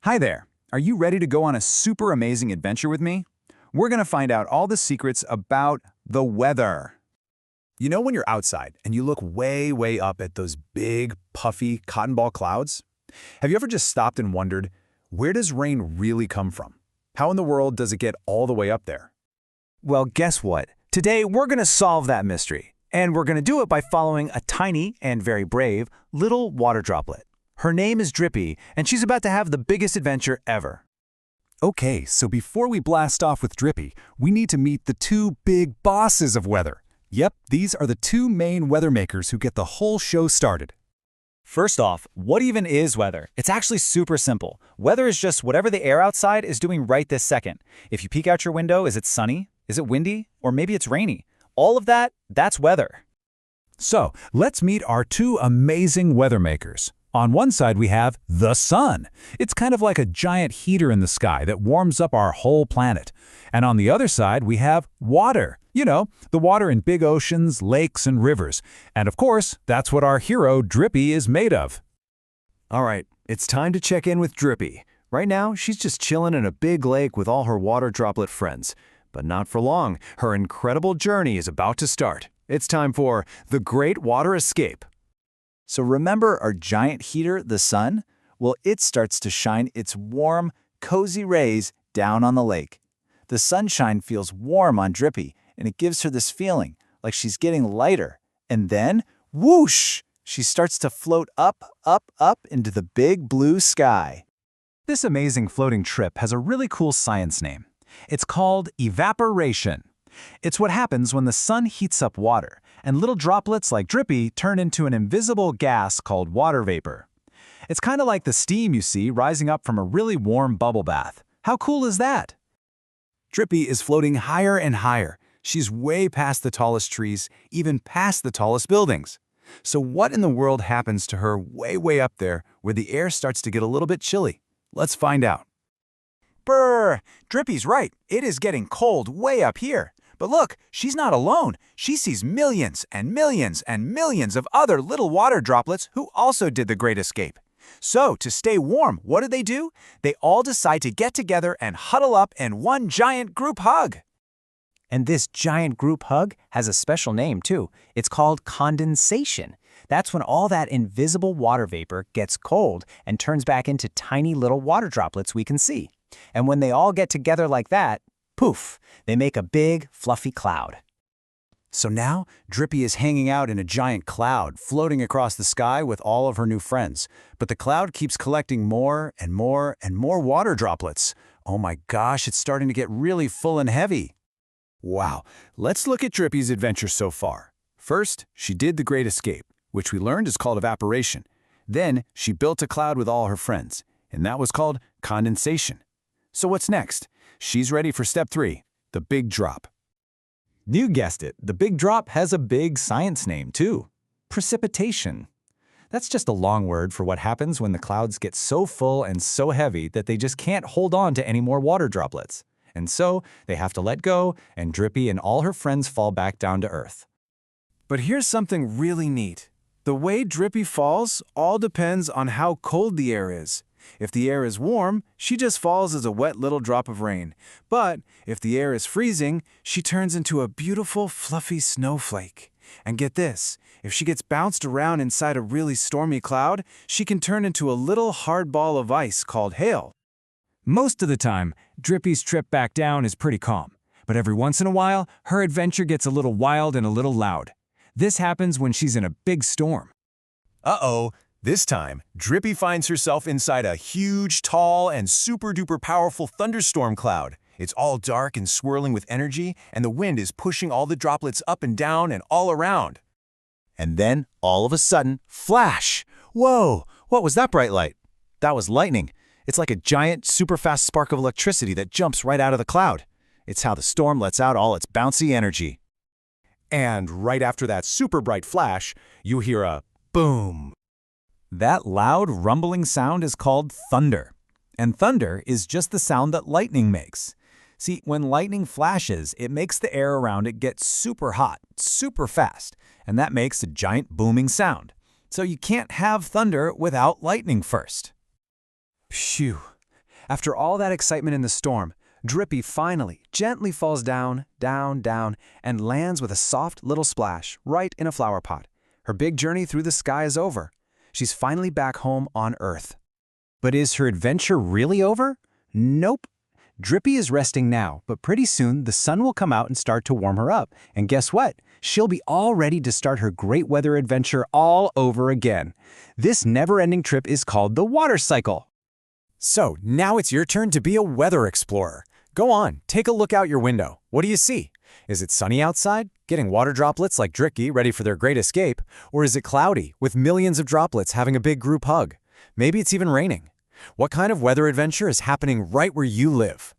Hi there. Are you ready to go on a super amazing adventure with me? We're going to find out all the secrets about the weather. You know when you're outside and you look way, way up at those big, puffy cotton ball clouds? Have you ever just stopped and wondered, where does rain really come from? How in the world does it get all the way up there? Well, guess what? Today, we're going to solve that mystery. And we're going to do it by following a tiny and very brave little water droplet. Her name is Drippy, and she's about to have the biggest adventure ever. Okay, so before we blast off with Drippy, we need to meet the two big bosses of weather. Yep, these are the two main weather makers who get the whole show started. First off, what even is weather? It's actually super simple. Weather is just whatever the air outside is doing right this second. If you peek out your window, is it sunny? Is it windy? Or maybe it's rainy? All of that, that's weather. So, let's meet our two amazing weather makers. On one side, we have the sun. It's kind of like a giant heater in the sky that warms up our whole planet. And on the other side, we have water. You know, the water in big oceans, lakes, and rivers. And of course, that's what our hero, Drippy, is made of. All right, it's time to check in with Drippy. Right now, she's just chilling in a big lake with all her water droplet friends. But not for long. Her incredible journey is about to start. It's time for the Great Water Escape. So remember our giant heater, the sun? Well, it starts to shine its warm, cozy rays down on the lake. The sunshine feels warm on Drippy, and it gives her this feeling like she's getting lighter. And then, whoosh, she starts to float up, up, up into the big blue sky. This amazing floating trip has a really cool science name. It's called evaporation. It's what happens when the sun heats up water, and little droplets like Drippy turn into an invisible gas called water vapor. It's kind of like the steam you see rising up from a really warm bubble bath. How cool is that? Drippy is floating higher and higher. She's way past the tallest trees, even past the tallest buildings. So what in the world happens to her way, way up there where the air starts to get a little bit chilly? Let's find out. Brr! Drippy's right. It is getting cold way up here. But look, she's not alone. She sees millions and millions and millions of other little water droplets who also did the Great Escape. So, to stay warm, what do? They all decide to get together and huddle up in one giant group hug. And this giant group hug has a special name, too. It's called condensation. That's when all that invisible water vapor gets cold and turns back into tiny little water droplets we can see. And when they all get together like that, poof, they make a big, fluffy cloud. So now, Drippy is hanging out in a giant cloud, floating across the sky with all of her new friends. But the cloud keeps collecting more and more and more water droplets. Oh my gosh, it's starting to get really full and heavy. Wow, let's look at Drippy's adventure so far. First, she did the Great Escape, which we learned is called evaporation. Then, she built a cloud with all her friends, and that was called condensation. So what's next? She's ready for step 3, the big drop. You guessed it, the big drop has a big science name too. Precipitation. That's just a long word for what happens when the clouds get so full and so heavy that they just can't hold on to any more water droplets. And so they have to let go, and Drippy and all her friends fall back down to earth. But here's something really neat. The way Drippy falls all depends on how cold the air is. If the air is warm, she just falls as a wet little drop of rain. But if the air is freezing, she turns into a beautiful, fluffy snowflake. And get this, if she gets bounced around inside a really stormy cloud, she can turn into a little hard ball of ice called hail. Most of the time, Drippy's trip back down is pretty calm. But every once in a while, her adventure gets a little wild and a little loud. This happens when she's in a big storm. Uh-oh. This time, Drippy finds herself inside a huge, tall, and super-duper powerful thunderstorm cloud. It's all dark and swirling with energy, and the wind is pushing all the droplets up and down and all around. And then, all of a sudden, flash! Whoa! What was that bright light? That was lightning. It's like a giant, super-fast spark of electricity that jumps right out of the cloud. It's how the storm lets out all its bouncy energy. And right after that super bright flash, you hear a boom. That loud, rumbling sound is called thunder. And thunder is just the sound that lightning makes. See, when lightning flashes, it makes the air around it get super hot, super fast, and that makes a giant booming sound. So you can't have thunder without lightning first. Phew, After all that excitement in the storm, Drippy finally gently falls down, down, and lands with a soft little splash right in a flower pot. Her big journey through the sky is over. She's finally back home on Earth. But is her adventure really over? Nope. Drippy is resting now, but pretty soon the sun will come out and start to warm her up. And guess what? She'll be all ready to start her great weather adventure all over again. This never-ending trip is called the water cycle. So, now it's your turn to be a weather explorer. Go on, take a look out your window. What do you see? Is it sunny outside, getting water droplets like Dricky ready for their great escape? Or is it cloudy, with millions of droplets having a big group hug? Maybe it's even raining. What kind of weather adventure is happening right where you live?